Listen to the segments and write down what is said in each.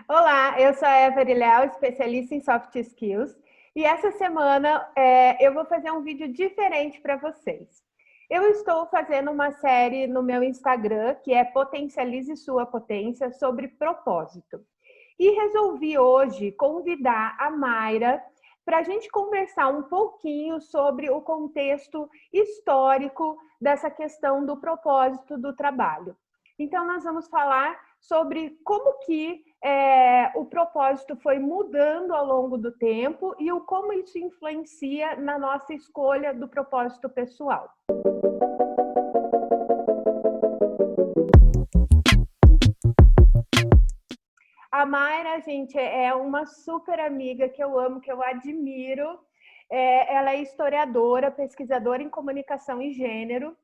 Olá, eu sou a Every Léo, especialista em Soft Skills, e essa semana eu vou fazer um vídeo diferente para vocês. Eu estou fazendo uma série no meu Instagram, que é Potencialize Sua Potência, sobre propósito. E resolvi hoje convidar a Mayra para a gente conversar um pouquinho sobre o contexto histórico dessa questão do propósito do trabalho. Então, nós vamos falar sobre como que o propósito foi mudando ao longo do tempo e o como isso influencia na nossa escolha do propósito pessoal. A Mayra, gente, é uma super amiga que eu amo, que eu admiro. Ela é historiadora, pesquisadora em comunicação e gênero.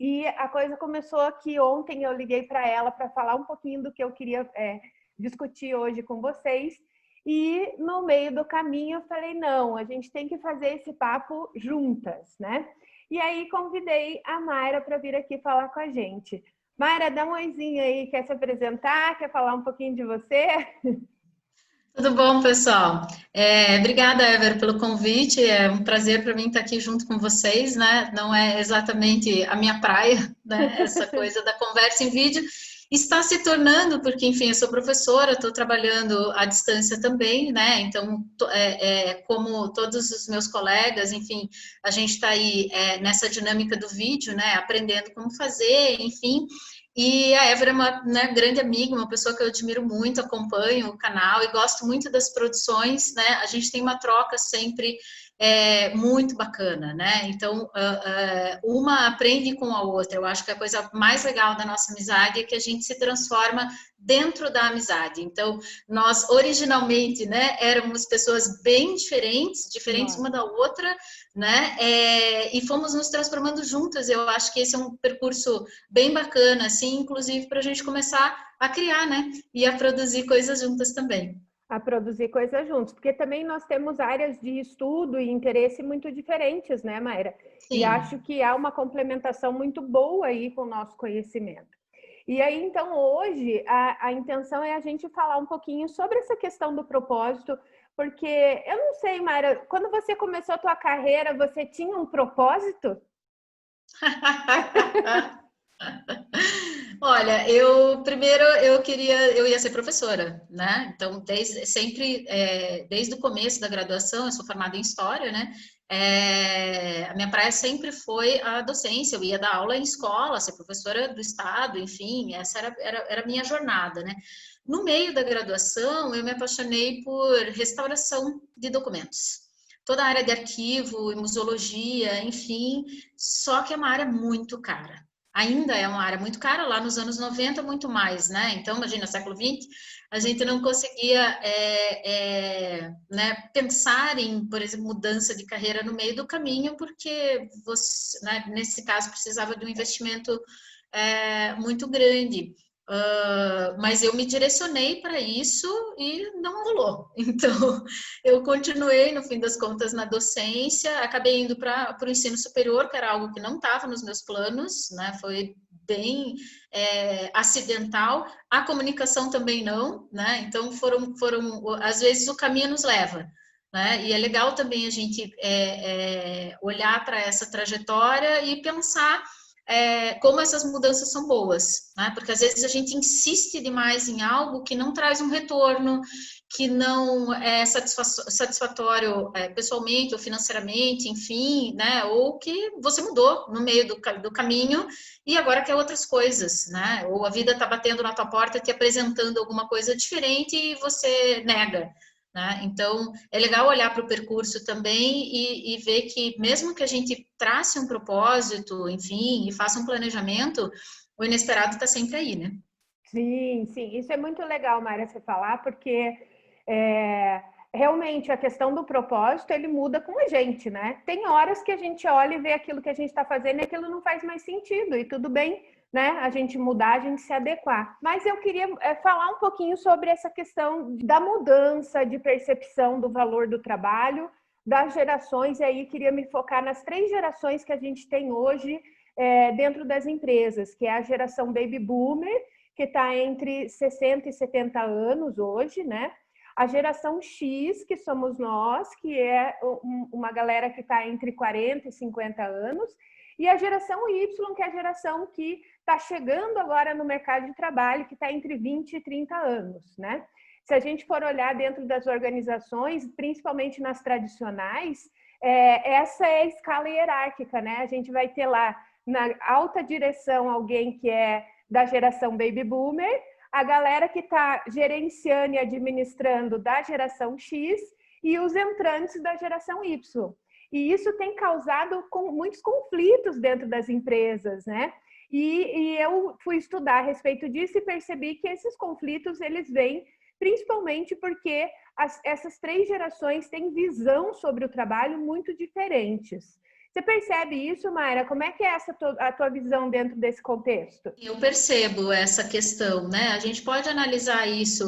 E a coisa começou que ontem eu liguei para ela para falar um pouquinho do que eu queria discutir hoje com vocês. E no meio do caminho eu falei, não, a gente tem que fazer esse papo juntas, né? E aí convidei a Mayra para vir aqui falar com a gente. Mayra, dá um oizinho aí, quer se apresentar? Quer falar um pouquinho de você? Tudo bom, pessoal? Obrigada, Ever, pelo convite. É um prazer para mim estar aqui junto com vocês, né? Não é exatamente a minha praia, né? Essa coisa da conversa em vídeo está se tornando, porque, enfim, eu sou professora, estou trabalhando à distância também, né? Então, como todos os meus colegas, enfim, a gente está aí nessa dinâmica do vídeo, né? Aprendendo como fazer, enfim. E a Évora é uma, né, grande amiga, uma pessoa que eu admiro muito, acompanho o canal e gosto muito das produções, né? A gente tem uma troca sempre muito bacana, né? Então, uma aprende com a outra. Eu acho que a coisa mais legal da nossa amizade é que a gente se transforma dentro da amizade. Então, nós originalmente, né, éramos pessoas bem diferentes uma da outra, né? E fomos nos transformando juntas. Eu acho que esse é um percurso bem bacana, assim, inclusive para a gente começar a criar, né? E a produzir coisas juntas também. A produzir coisas juntos, porque também nós temos áreas de estudo e interesse muito diferentes, né, Mayra? E acho Sim. que há uma complementação muito boa aí com o nosso conhecimento. E aí, então, hoje, a intenção é a gente falar um pouquinho sobre essa questão do propósito, porque eu não sei, Mayra, quando você começou a tua carreira, você tinha um propósito? Olha, eu ia ser professora, né? Então, desde o começo da graduação, eu sou formada em História, né? A minha praia sempre foi a docência, eu ia dar aula em escola, ser professora do estado, enfim, essa era a minha jornada, né? No meio da graduação, eu me apaixonei por restauração de documentos. Toda a área de arquivo, museologia, enfim, só que é uma área muito cara. Ainda é uma área muito cara, lá nos anos 90 muito mais, né? Então, imagina, século XX, a gente não conseguia né, pensar em, por exemplo, mudança de carreira no meio do caminho, porque você, né, nesse caso, precisava de um investimento muito grande. Mas eu me direcionei para isso e não rolou. Então, eu continuei, no fim das contas, na docência, acabei indo para o ensino superior, que era algo que não estava nos meus planos, né? Foi bem acidental. A comunicação também não, né? Então, às vezes, o caminho nos leva. Né? E é legal também a gente olhar para essa trajetória e pensar como essas mudanças são boas, né? Porque às vezes a gente insiste demais em algo que não traz um retorno, que não é satisfatório pessoalmente ou financeiramente, enfim, né? Ou que você mudou no meio do caminho e agora quer outras coisas, né? Ou a vida está batendo na tua porta, te apresentando alguma coisa diferente e você nega. Né? Então, é legal olhar para o percurso também e ver que, mesmo que a gente trace um propósito, enfim, e faça um planejamento, o inesperado está sempre aí, né? Sim, sim. Isso é muito legal, Mayra, você falar, porque realmente a questão do propósito, ele muda com a gente, né? Tem horas que a gente olha e vê aquilo que a gente está fazendo e aquilo não faz mais sentido, e tudo bem, né? A gente mudar, a gente se adequar. Mas eu queria falar um pouquinho sobre essa questão da mudança de percepção do valor do trabalho, das gerações, e aí queria me focar nas 3 gerações que a gente tem hoje dentro das empresas, que é a geração Baby Boomer, que está entre 60 e 70 anos hoje, né? A geração X, que somos nós, que é uma galera que está entre 40 e 50 anos, e a geração Y, que é a geração que está chegando agora no mercado de trabalho, que está entre 20 e 30 anos, né? Se a gente for olhar dentro das organizações, principalmente nas tradicionais, essa é a escala hierárquica, né? A gente vai ter lá na alta direção alguém que é da geração Baby Boomer, a galera que está gerenciando e administrando da geração X e os entrantes da geração Y. E isso tem causado muitos conflitos dentro das empresas, né? E eu fui estudar a respeito disso e percebi que esses conflitos, eles vêm principalmente porque essas três gerações têm visão sobre o trabalho muito diferentes. Você percebe isso, Mayra? Como é que é a tua visão dentro desse contexto? Eu percebo essa questão, né? A gente pode analisar isso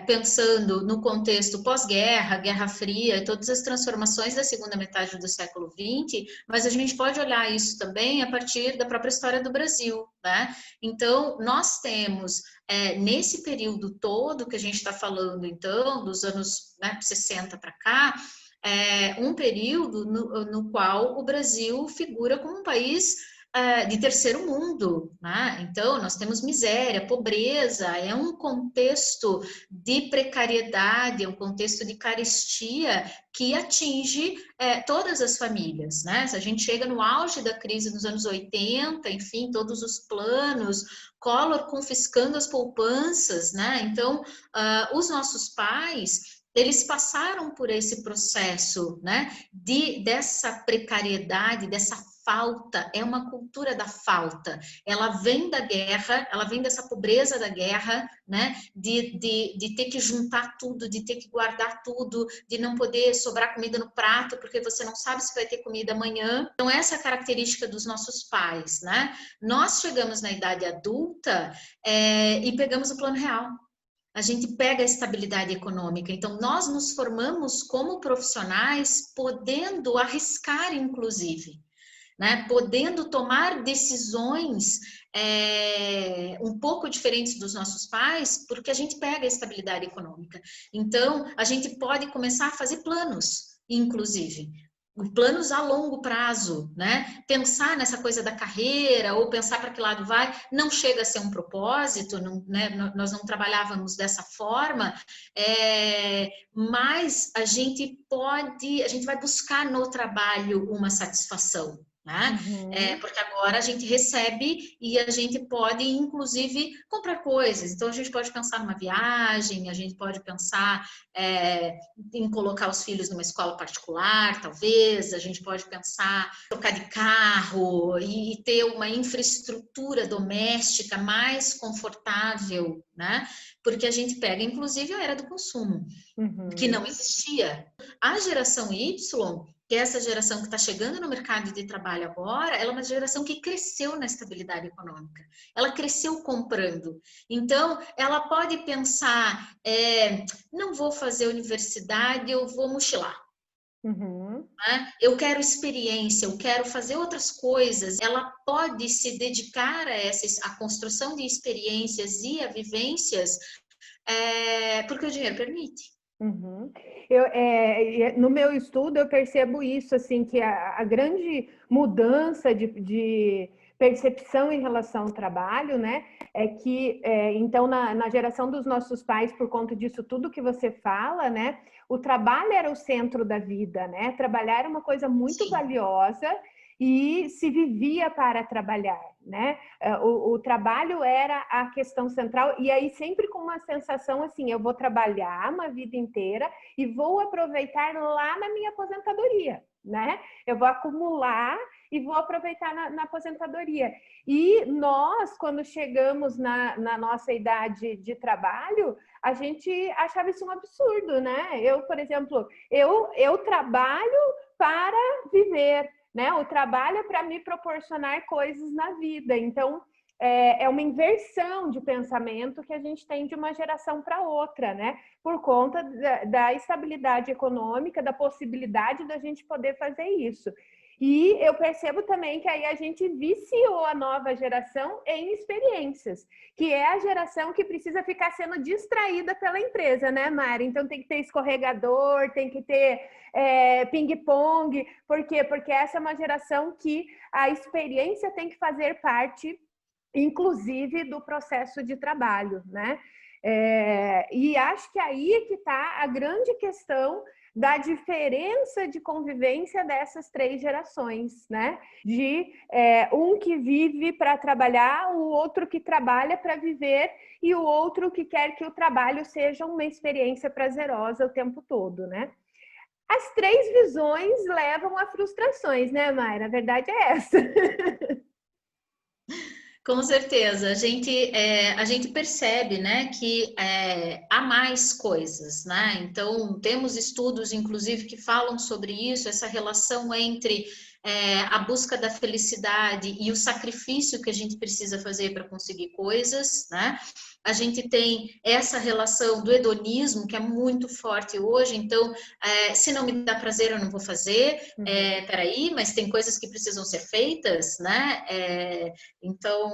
pensando no contexto pós-guerra, Guerra Fria e todas as transformações da segunda metade do século XX, mas a gente pode olhar isso também a partir da própria história do Brasil, né? Então, nós temos, nesse período todo que a gente está falando, então, dos anos 60 para cá, um período no qual o Brasil figura como um país de terceiro mundo, né? Então, nós temos miséria, pobreza, é um contexto de precariedade, é um contexto de carestia que atinge todas as famílias, né? Se a gente chega no auge da crise nos anos 80, enfim, todos os planos, Collor confiscando as poupanças, né? Então, os nossos pais, eles passaram por esse processo, né, dessa precariedade, dessa falta, é uma cultura da falta, ela vem da guerra, ela vem dessa pobreza da guerra, né, de ter que juntar tudo, de ter que guardar tudo, de não poder sobrar comida no prato, porque você não sabe se vai ter comida amanhã. Então, essa é a característica dos nossos pais, né? Nós chegamos na idade adulta e pegamos o plano real. A gente pega a estabilidade econômica. Então, nós nos formamos como profissionais, podendo arriscar, inclusive, né? Podendo tomar decisões um pouco diferentes dos nossos pais, porque a gente pega a estabilidade econômica. Então, a gente pode começar a fazer planos, inclusive. Planos a longo prazo, né? Pensar nessa coisa da carreira ou pensar para que lado vai, não chega a ser um propósito, não, né? Nós não trabalhávamos dessa forma, mas a gente vai buscar no trabalho uma satisfação. Né? Uhum. Porque agora a gente recebe e a gente pode, inclusive, comprar coisas. Então, a gente pode pensar numa viagem, a gente pode pensar em colocar os filhos numa escola particular, talvez, a gente pode pensar em trocar de carro e ter uma infraestrutura doméstica mais confortável, né? Porque a gente pega, inclusive, a era do consumo, que não existia. A geração Y, que é essa geração que está chegando no mercado de trabalho agora, ela é uma geração que cresceu na estabilidade econômica. Ela cresceu comprando. Então, ela pode pensar, não vou fazer universidade, eu vou mochilar. Uhum. Né? Eu quero experiência, eu quero fazer outras coisas. Ela pode se dedicar a construção de experiências e a vivências, porque o dinheiro permite. Uhum. No meu estudo eu percebo isso, assim, que a grande mudança de percepção em relação ao trabalho, né, é que, então, na geração dos nossos pais, por conta disso tudo que você fala, né, o trabalho era o centro da vida, né, trabalhar era uma coisa muito Sim. valiosa e se vivia para trabalhar, né? O trabalho era a questão central, e aí sempre com uma sensação assim, eu vou trabalhar uma vida inteira e vou aproveitar lá na minha aposentadoria, né? Eu vou acumular e vou aproveitar na aposentadoria. E nós, quando chegamos na nossa idade de trabalho, a gente achava isso um absurdo, né? Eu, por exemplo, eu trabalho para viver, né? O trabalho é para me proporcionar coisas na vida. Então, é uma inversão de pensamento que a gente tem de uma geração para outra, né? Por conta da estabilidade econômica, da possibilidade da gente poder fazer isso. E eu percebo também que aí a gente viciou a nova geração em experiências, que é a geração que precisa ficar sendo distraída pela empresa, né, Mari? Então tem que ter escorregador, tem que ter ping-pong. Por quê? Porque essa é uma geração que a experiência tem que fazer parte, inclusive, do processo de trabalho, né? E acho que aí que está a grande questão da diferença de convivência dessas 3 gerações, né? De um que vive para trabalhar, o outro que trabalha para viver e o outro que quer que o trabalho seja uma experiência prazerosa o tempo todo, né? As 3 visões levam a frustrações, né, Mayra? A verdade é essa. Com certeza, a gente percebe, né, que há mais coisas, né? Então, temos estudos, inclusive, que falam sobre isso, essa relação entre a busca da felicidade e o sacrifício que a gente precisa fazer para conseguir coisas, né? A gente tem essa relação do hedonismo, que é muito forte hoje, então, se não me dá prazer, eu não vou fazer, peraí, mas tem coisas que precisam ser feitas, né? Então,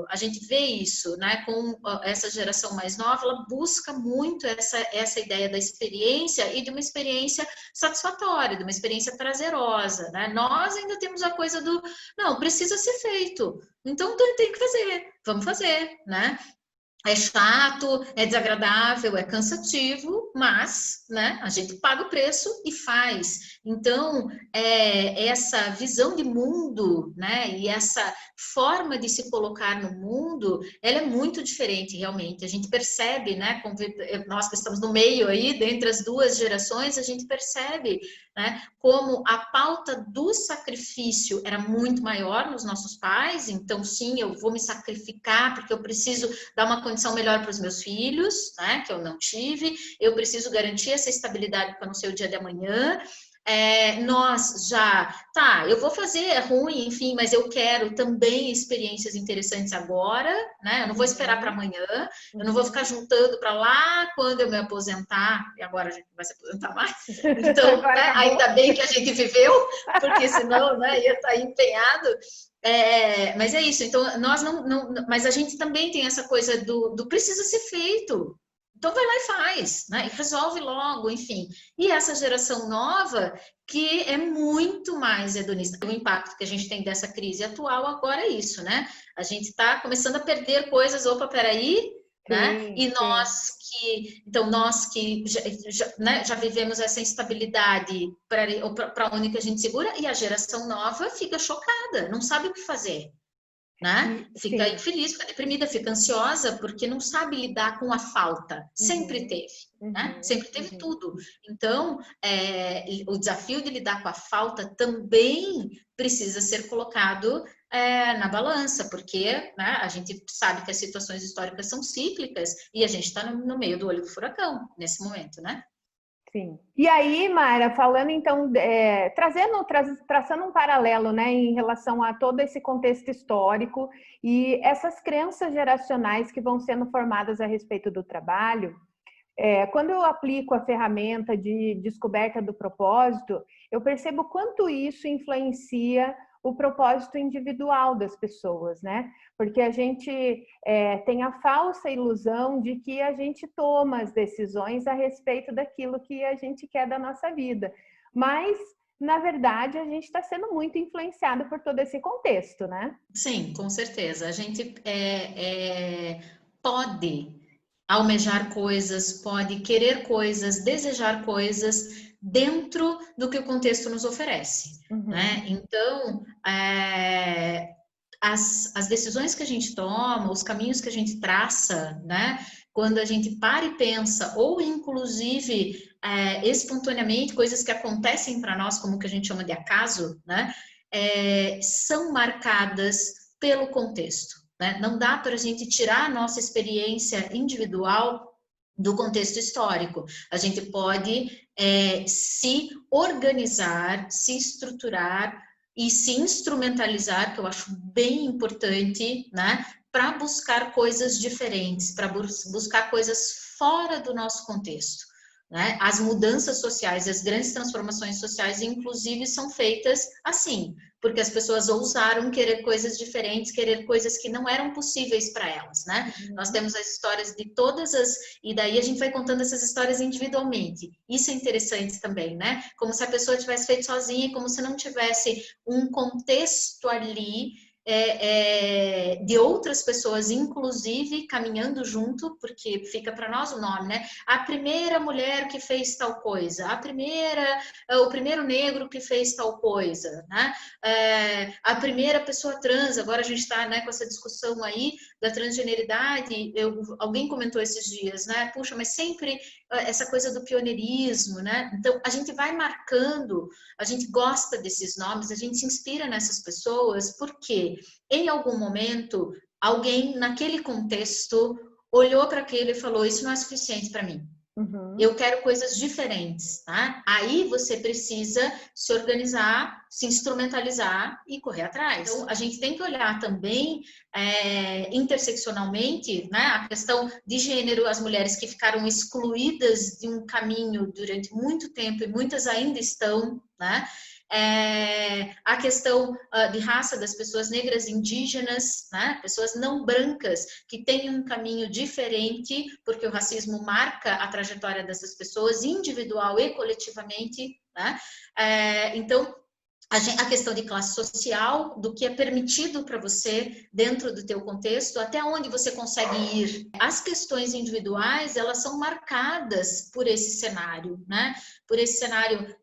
a gente vê isso, né? Com essa geração mais nova, ela busca muito essa ideia da experiência e de uma experiência satisfatória, de uma experiência prazerosa, né? Nós ainda temos a coisa do, não, precisa ser feito, então tem que fazer, vamos fazer, né? É chato, é desagradável, é cansativo, mas, né, a gente paga o preço e faz. Então, essa visão de mundo, né, e essa forma de se colocar no mundo, ela é muito diferente, realmente. A gente percebe, né, nós que estamos no meio aí, dentre as 2 gerações, a gente percebe, né, como a pauta do sacrifício era muito maior nos nossos pais. Então, sim, eu vou me sacrificar porque eu preciso dar uma condição melhor para os meus filhos, né, que eu não tive, eu preciso garantir essa estabilidade porque eu não sei o dia de amanhã. Nós já, eu vou fazer, é ruim, enfim, mas eu quero também experiências interessantes agora, né? Eu não vou esperar para amanhã, eu não vou ficar juntando para lá quando eu me aposentar, e agora a gente vai se aposentar mais. Então, né, ainda bem que a gente viveu, porque senão, né, ia estar empenhado. Mas é isso, então nós mas a gente também tem essa coisa do precisa ser feito. Então vai lá e faz, né? E resolve logo, enfim. E essa geração nova, que é muito mais hedonista. O impacto que a gente tem dessa crise atual agora é isso, né? A gente está começando a perder coisas, peraí, né? E nós que já vivemos essa instabilidade para onde que a gente segura, e a geração nova fica chocada, não sabe o que fazer. Né? Fica infeliz, fica deprimida, fica ansiosa, porque não sabe lidar com a falta. Sempre teve, né? Sempre teve tudo. Então, o desafio de lidar com a falta também precisa ser colocado na balança, porque, né, a gente sabe que as situações históricas são cíclicas e a gente está no meio do olho do furacão nesse momento, né? Sim. E aí, Mayra, falando então, traçando um paralelo, né, em relação a todo esse contexto histórico e essas crenças geracionais que vão sendo formadas a respeito do trabalho, quando eu aplico a ferramenta de descoberta do propósito, eu percebo quanto isso influencia o propósito individual das pessoas, né? Porque a gente tem a falsa ilusão de que a gente toma as decisões a respeito daquilo que a gente quer da nossa vida. Mas, na verdade, a gente está sendo muito influenciado por todo esse contexto, né? Sim, com certeza. A gente pode almejar coisas, pode querer coisas, desejar coisas dentro do que o contexto nos oferece, né? Então, as decisões que a gente toma, os caminhos que a gente traça, né? Quando a gente para e pensa, ou inclusive espontaneamente, coisas que acontecem para nós, como que a gente chama de acaso, né? São marcadas pelo contexto. Né? Não dá para a gente tirar a nossa experiência individual do contexto histórico. A gente pode se organizar, se estruturar e se instrumentalizar, que eu acho bem importante, né? Para buscar coisas diferentes, para buscar coisas fora do nosso contexto. né? As mudanças sociais, as grandes transformações sociais, inclusive, são feitas assim, porque as pessoas ousaram querer coisas diferentes, querer coisas que não eram possíveis para elas, né? Nós temos as histórias de todas as... E daí a gente vai contando essas histórias individualmente. Isso é interessante também, né? Como se a pessoa tivesse feito sozinha, como se não tivesse um contexto ali de outras pessoas, inclusive, caminhando junto, porque fica para nós o nome, né? A primeira mulher que fez tal coisa, o primeiro negro que fez tal coisa, né? A primeira pessoa trans, agora a gente está, né, com essa discussão aí da transgeneridade, alguém comentou esses dias, né? Puxa, mas sempre essa coisa do pioneirismo, né? Então, a gente vai marcando, a gente gosta desses nomes, a gente se inspira nessas pessoas, porque em algum momento, alguém naquele contexto olhou para aquilo e falou, isso não é suficiente para mim. Eu quero coisas diferentes, tá? Aí você precisa se organizar, se instrumentalizar e correr atrás. Então, a gente tem que olhar também interseccionalmente, né? A questão de gênero, as mulheres que ficaram excluídas de um caminho durante muito tempo e muitas ainda estão, né? A questão de raça das pessoas negras, indígenas, né? Pessoas não brancas que têm um caminho diferente, porque o racismo marca a trajetória dessas pessoas, individual e coletivamente, né? Então, a questão de classe social, do que é permitido para você dentro do teu contexto, até onde você consegue ir. As questões individuais, elas são marcadas por esse cenário, né? Por esse cenário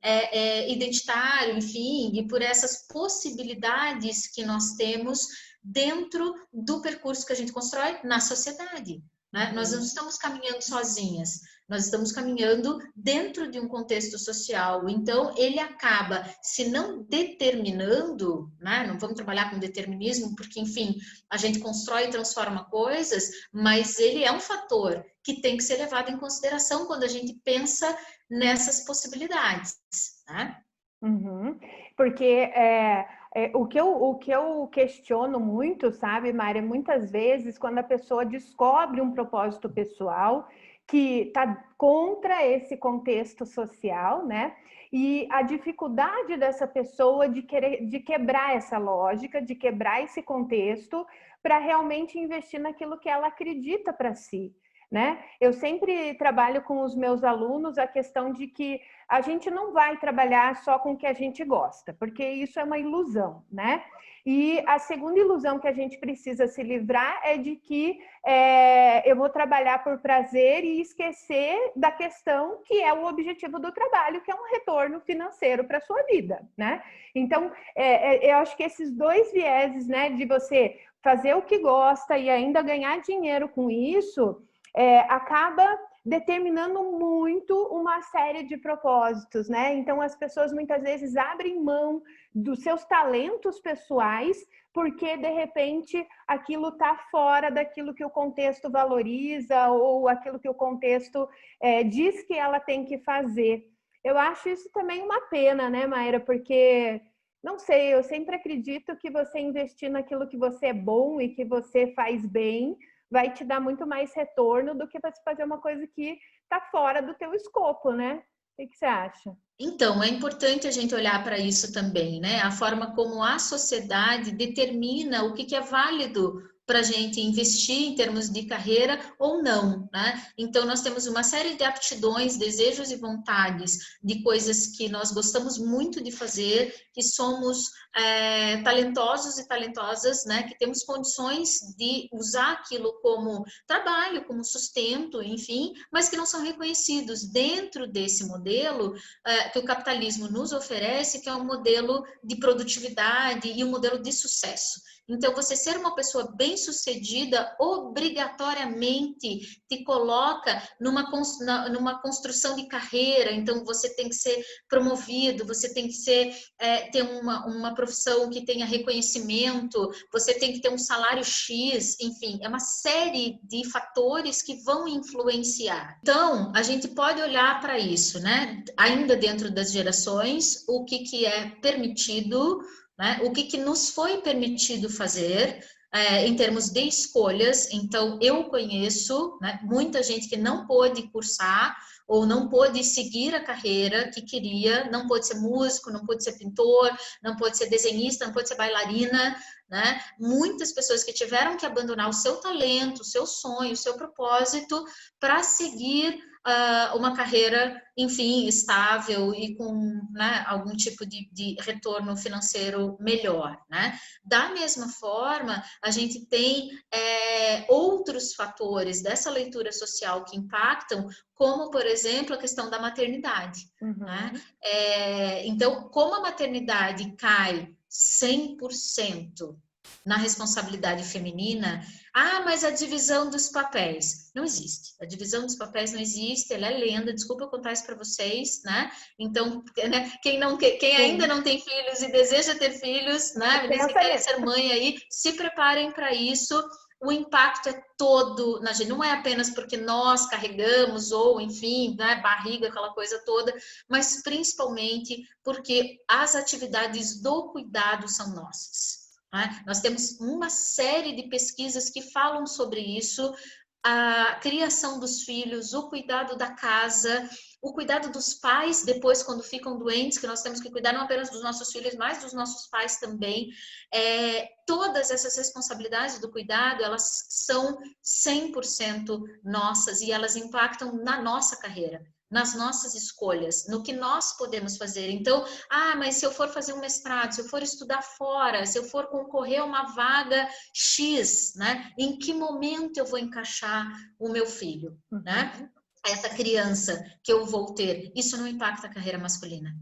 identitário, enfim, e por essas possibilidades que nós temos dentro do percurso que a gente constrói na sociedade. Né? Nós não estamos caminhando sozinhas, nós estamos caminhando dentro de um contexto social. Então, ele acaba, se não determinando, né? Não vamos trabalhar com determinismo, porque, enfim, a gente constrói e transforma coisas, mas ele é um fator que tem que ser levado em consideração quando a gente pensa nessas possibilidades. Né? Porque o que eu questiono muito, sabe, Mária, muitas vezes quando a pessoa descobre um propósito pessoal que está contra esse contexto social, né? E a dificuldade dessa pessoa de quebrar essa lógica, de quebrar esse contexto para realmente investir naquilo que ela acredita para si. Né? Eu sempre trabalho com os meus alunos a questão de que a gente não vai trabalhar só com o que a gente gosta, porque isso é uma ilusão, né? E a segunda ilusão que a gente precisa se livrar é de que eu vou trabalhar por prazer e esquecer da questão que é o objetivo do trabalho, que é um retorno financeiro para a sua vida, né? Então, eu acho que esses dois vieses, né, de você fazer o que gosta e ainda ganhar dinheiro com isso, acaba determinando muito uma série de propósitos, né? Então, as pessoas muitas vezes abrem mão dos seus talentos pessoais porque, de repente, aquilo está fora daquilo que o contexto valoriza ou aquilo que o contexto diz que ela tem que fazer. Eu acho isso também uma pena, né, Mayra? Porque, não sei, eu sempre acredito que você investir naquilo que você é bom e que você faz bem vai te dar muito mais retorno do que você fazer uma coisa que está fora do teu escopo, né? O que você acha? Então, é importante a gente olhar para isso também, né? A forma como a sociedade determina o que é válido para a gente investir em termos de carreira ou não, né? Então, nós temos uma série de aptidões, desejos e vontades de coisas que nós gostamos muito de fazer, que somos talentosos e talentosas, né? Que temos condições de usar aquilo como trabalho, como sustento, enfim, mas que não são reconhecidos dentro desse modelo que o capitalismo nos oferece, que é um modelo de produtividade e um modelo de sucesso. Então, você ser uma pessoa bem-sucedida obrigatoriamente te coloca numa construção de carreira. Então, você tem que ser promovido, você tem que ter uma profissão que tenha reconhecimento, você tem que ter um salário X, enfim, é uma série de fatores que vão influenciar. Então, a gente pode olhar para isso, né? Ainda dentro das gerações, o que é permitido, né? O que nos foi permitido fazer, em termos de escolhas. Então, eu conheço, né, muita gente que não pôde cursar ou não pôde seguir a carreira que queria, não pôde ser músico, não pôde ser pintor, não pôde ser desenhista, não pôde ser bailarina, né? Muitas pessoas que tiveram que abandonar o seu talento, o seu sonho, o seu propósito para seguir uma carreira, enfim, estável e com, né, algum tipo de retorno financeiro melhor, né? Da mesma forma, a gente tem outros fatores dessa leitura social que impactam, como, por exemplo, a questão da maternidade. Né? Então, como a maternidade cai 100% na responsabilidade feminina, mas a divisão dos papéis não existe. A divisão dos papéis não existe, ela é lenda. Desculpa eu contar isso para vocês, né? Então, né, quem ainda não tem filhos e deseja ter filhos, né? Se querem ser mãe aí, se preparem para isso. O impacto é todo na gente, não é apenas porque nós carregamos, ou enfim, né, barriga, aquela coisa toda, mas principalmente porque as atividades do cuidado são nossas. Né? Nós temos uma série de pesquisas que falam sobre isso, a criação dos filhos, o cuidado da casa, o cuidado dos pais depois quando ficam doentes, que nós temos que cuidar não apenas dos nossos filhos, mas dos nossos pais também. Todas essas responsabilidades do cuidado, elas são 100% nossas e elas impactam na nossa carreira, nas nossas escolhas, no que nós podemos fazer. Então, mas se eu for fazer um mestrado, se eu for estudar fora, se eu for concorrer a uma vaga X, né? Em que momento eu vou encaixar o meu filho, né? Essa criança que eu vou ter, isso não impacta a carreira masculina.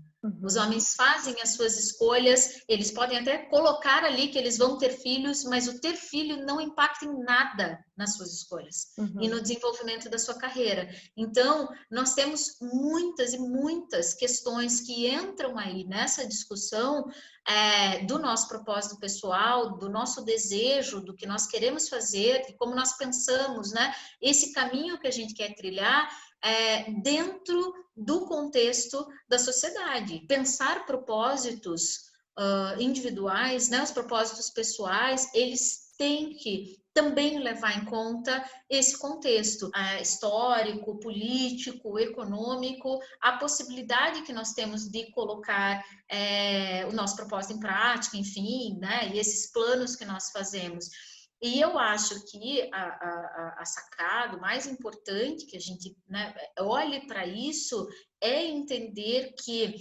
Os homens fazem as suas escolhas, eles podem até colocar ali que eles vão ter filhos, mas o ter filho não impacta em nada nas suas escolhas e no desenvolvimento da sua carreira. Então, nós temos muitas e muitas questões que entram aí nessa discussão do nosso propósito pessoal, do nosso desejo, do que nós queremos fazer, de como nós pensamos, né? Esse caminho que a gente quer trilhar dentro do contexto da sociedade. Pensar propósitos individuais, né, os propósitos pessoais, eles têm que também levar em conta esse contexto histórico, político, econômico, a possibilidade que nós temos de colocar o nosso propósito em prática, enfim, né, e esses planos que nós fazemos. E eu acho que a sacada, o mais importante que a gente, né, olhe para isso é entender que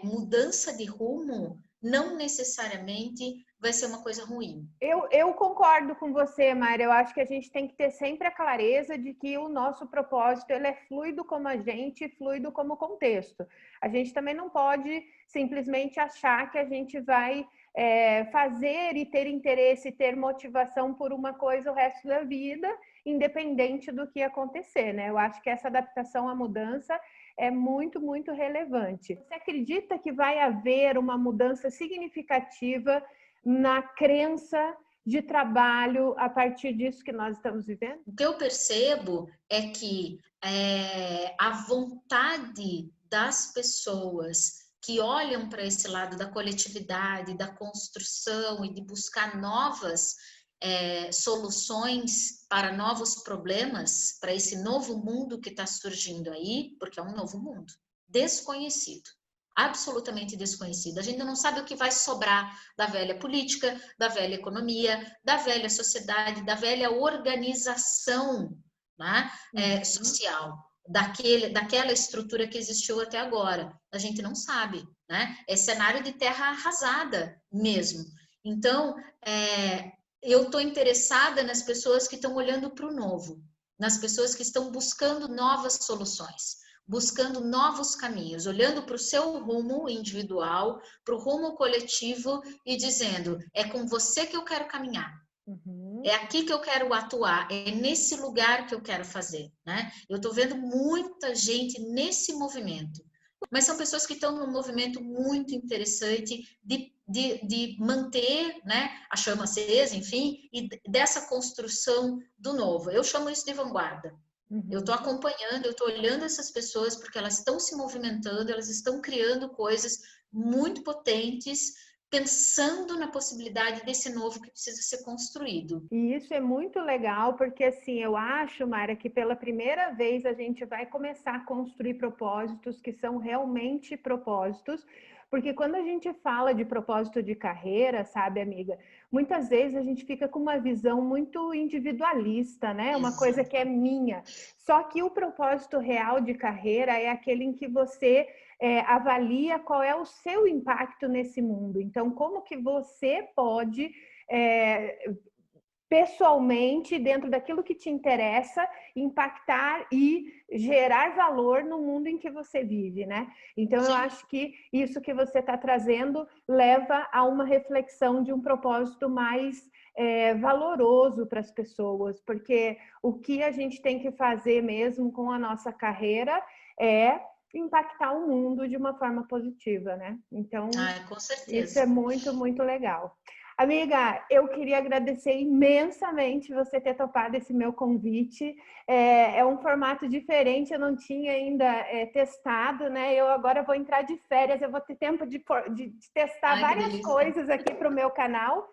mudança de rumo não necessariamente vai ser uma coisa ruim. Eu concordo com você, Mari. Eu acho que a gente tem que ter sempre a clareza de que o nosso propósito ele é fluido como a gente, fluido como contexto. A gente também não pode simplesmente achar que a gente vai fazer e ter interesse, ter motivação por uma coisa o resto da vida, independente do que acontecer, né? Eu acho que essa adaptação à mudança é muito, muito relevante. Você acredita que vai haver uma mudança significativa na crença de trabalho a partir disso que nós estamos vivendo? O que eu percebo é que a vontade das pessoas que olham para esse lado da coletividade, da construção e de buscar novas soluções para novos problemas, para esse novo mundo que está surgindo aí, porque é um novo mundo desconhecido. Absolutamente desconhecido. A gente não sabe o que vai sobrar da velha política, da velha economia, da velha sociedade, da velha organização, né, social, daquela estrutura que existiu até agora. A gente não sabe, né? É cenário de terra arrasada mesmo. Então, eu estou interessada nas pessoas que estão olhando para o novo, nas pessoas que estão buscando novas soluções, buscando novos caminhos, olhando para o seu rumo individual, para o rumo coletivo e dizendo, é com você que eu quero caminhar. É aqui que eu quero atuar, é nesse lugar que eu quero fazer, né? Eu estou vendo muita gente nesse movimento, mas são pessoas que estão num movimento muito interessante de manter, né, a chama acesa, enfim, e dessa construção do novo. Eu chamo isso de vanguarda. Eu estou acompanhando, eu estou olhando essas pessoas porque elas estão se movimentando, elas estão criando coisas muito potentes pensando na possibilidade desse novo que precisa ser construído. E isso é muito legal, porque assim, eu acho, Mara, que pela primeira vez a gente vai começar a construir propósitos que são realmente propósitos, porque quando a gente fala de propósito de carreira, sabe, amiga, muitas vezes a gente fica com uma visão muito individualista, né? Uma coisa que é minha. Só que o propósito real de carreira é aquele em que você avalia qual é o seu impacto nesse mundo. Então, como que você pode pessoalmente, dentro daquilo que te interessa, impactar e gerar valor no mundo em que você vive, né? Então, eu acho que isso que você está trazendo leva a uma reflexão de um propósito mais valoroso para as pessoas, porque o que a gente tem que fazer mesmo com a nossa carreira é impactar o mundo de uma forma positiva, né? Então, com isso é certeza. muito, muito legal. Amiga, eu queria agradecer imensamente você ter topado esse meu convite. É um formato diferente, eu não tinha ainda testado, né? Eu agora vou entrar de férias, eu vou ter tempo de testar Ai, que várias delícia. coisas aqui para o meu canal.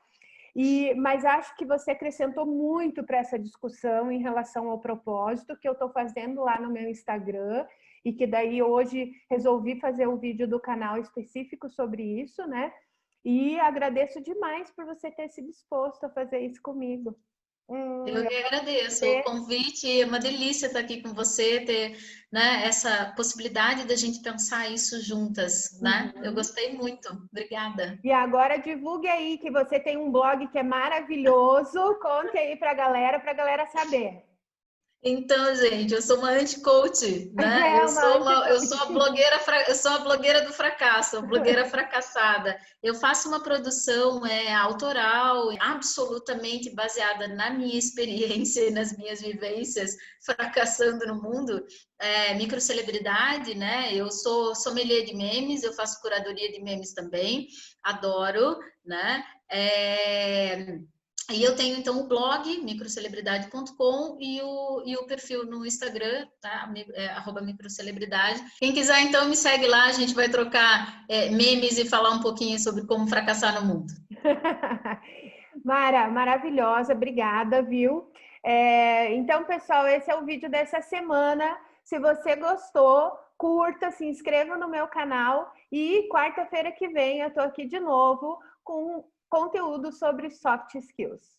Mas acho que você acrescentou muito para essa discussão em relação ao propósito que eu estou fazendo lá no meu Instagram e que daí hoje resolvi fazer um vídeo do canal específico sobre isso, né? E agradeço demais por você ter se disposto a fazer isso comigo. Eu que agradeço o Você... convite, é uma delícia estar aqui com você, ter, né, essa possibilidade da gente pensar isso juntas, né? Eu Uhum. gostei muito, obrigada. E agora divulgue aí que você tem um blog que é maravilhoso. Conte aí para a galera saber. Então, gente, eu sou uma anti-coach, né? É uma Eu sou a anti-coach. blogueira, eu sou a blogueira do fracasso, a blogueira fracassada. Eu faço uma produção autoral, absolutamente baseada na minha experiência e nas minhas vivências, fracassando no mundo. Microcelebridade, né? Eu sou sommelier de memes, eu faço curadoria de memes também, adoro, né? E eu tenho então o blog microcelebridade.com e o perfil no Instagram, tá? @microcelebridade. Quem quiser então me segue lá, a gente vai trocar memes e falar um pouquinho sobre como fracassar no mundo. Mara, maravilhosa, obrigada, viu? Então, pessoal, esse é o vídeo dessa semana. Se você gostou, curta, se inscreva no meu canal e quarta-feira que vem eu tô aqui de novo com conteúdo sobre soft skills.